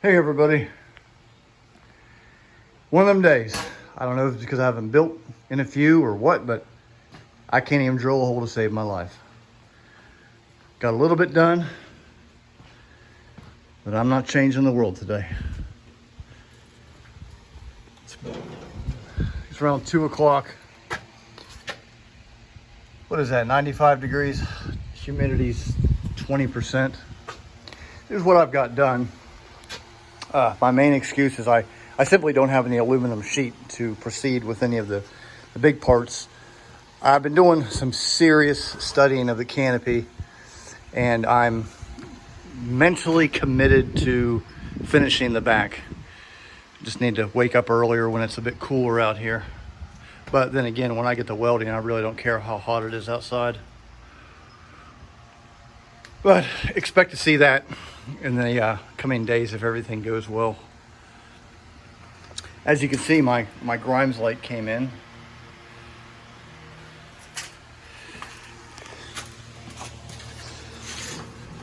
Hey everybody. One of them days. I don't know if it's because I haven't built in a few or what, but I can't even drill a hole to save my life. Got a little bit done, but I'm not changing the world today. It's around 2 o'clock. What is that, 95 degrees? Humidity's 20%. Here's what I've got done. My main excuse is I simply don't have any aluminum sheet to proceed with any of the big parts. I've been doing some serious studying of the Canopy, and I'm mentally committed to finishing the back. Just need to wake up earlier when it's a bit cooler out here. But then again, when I get to welding, I really don't care how hot it is outside. But expect to see that in the coming days if everything goes well. As you can see, my Grimes light came in.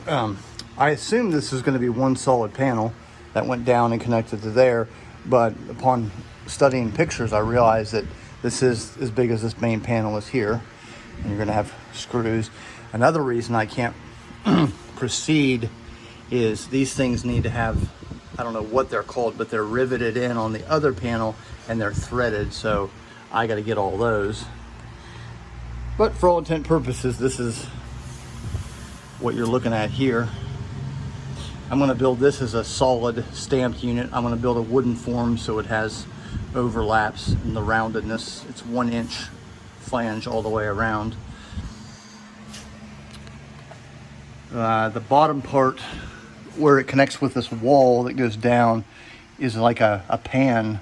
I assumed this was going to be one solid panel that went down and connected to there, but upon studying pictures, I realized that this is as big as this main panel is here, and you're going to have screws. Another reason I can't proceed is these things need to have, I don't know what they're called, but they're riveted in on the other panel and they're threaded, so I got to get all those. But for all intent and purposes, this is what you're looking at here. I'm going to build this as a solid stamped unit. I'm going to build a wooden form so it has overlaps in the roundedness. It's 1 inch flange all the way around. The bottom part where it connects with this wall that goes down is like a pan,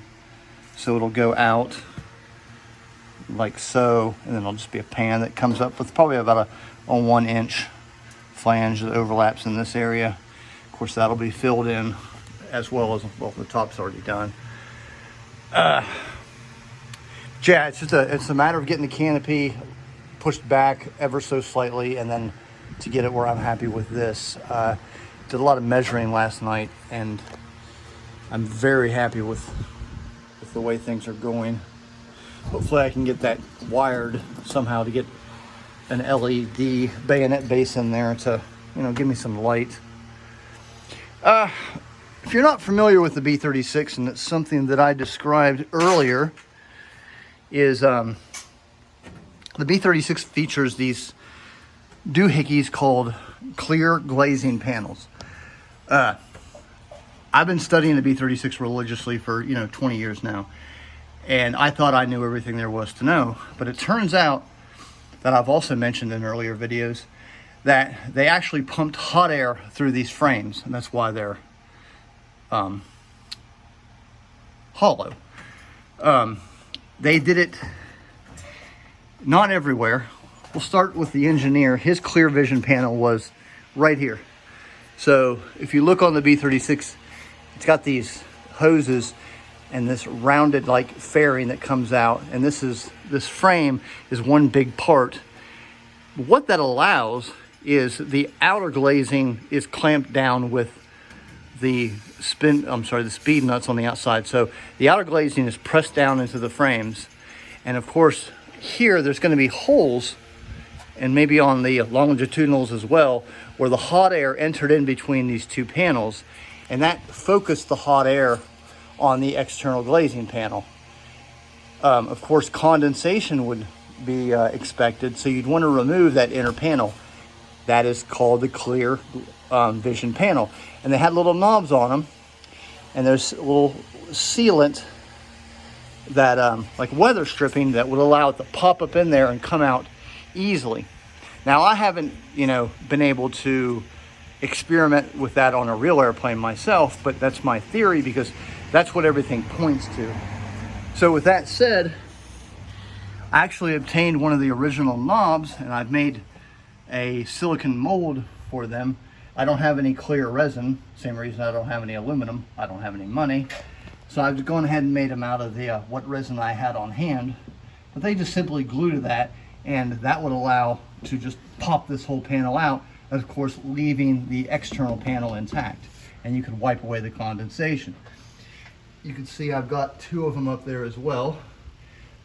so it'll go out like so, and then it'll just be a pan that comes up with probably about a 1 inch flange that overlaps in this area. Of course, that'll be filled in as well as, well, the top's already done. Yeah, it's a matter of getting the canopy pushed back ever so slightly, and then to get it where I'm happy with this. Did a lot of measuring last night, and I'm very happy with the way things are going. Hopefully I can get that wired somehow to get an LED bayonet base in there to, give me some light. If you're not familiar with the B-36, and it's something that I described earlier, is the B-36 features these doohickeys called clear glazing panels. I've been studying the B-36 religiously for 20 years now, and I thought I knew everything there was to know, but it turns out that I've also mentioned in earlier videos that they actually pumped hot air through these frames, and that's why they're hollow. They did it not everywhere. We'll start with the engineer. His clear vision panel was right here. So if you look on the B-36, it's got these hoses and this rounded like fairing that comes out, and this frame is one big part. What that allows is the outer glazing is clamped down with the speed nuts on the outside. So the outer glazing is pressed down into the frames, and of course here there's going to be holes, and maybe on the longitudinals as well, where the hot air entered in between these two panels, and that focused the hot air on the external glazing panel. Of course, condensation would be expected, so you'd want to remove that inner panel. That is called the clear vision panel. And they had little knobs on them, and there's a little sealant that, like weather stripping, that would allow it to pop up in there and come out easily. Now, I haven't, been able to experiment with that on a real airplane myself, but that's my theory because that's what everything points to. So with that said, I actually obtained one of the original knobs, and I've made a silicone mold for them. I don't have any clear resin, same reason I don't have any aluminum. I don't have any money. So I've gone ahead and made them out of the what resin I had on hand, but they just simply glue to that, and that would allow to just pop this whole panel out, of course leaving the external panel intact. and you can wipe away the condensation. You can see I've got 2 of them up there as well,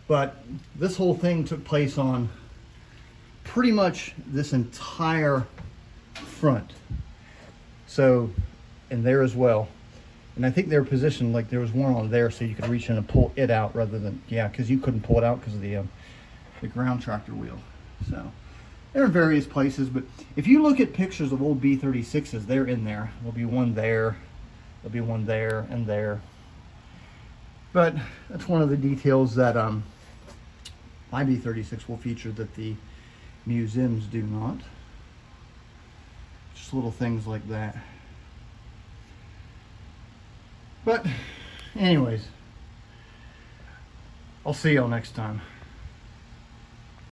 but this whole thing took place on pretty much this entire front. So, and there as well. And I think they're positioned like there was one on there so you could reach in and pull it out rather than, yeah, because you couldn't pull it out because of the ground tractor wheel. So they're in various places, but if you look at pictures of old B-36s, they're in there. There'll be one there, there'll be one there, and there. But that's one of the details that my B-36 will feature that the museums do not. Just little things like that. But anyways, I'll see y'all next time.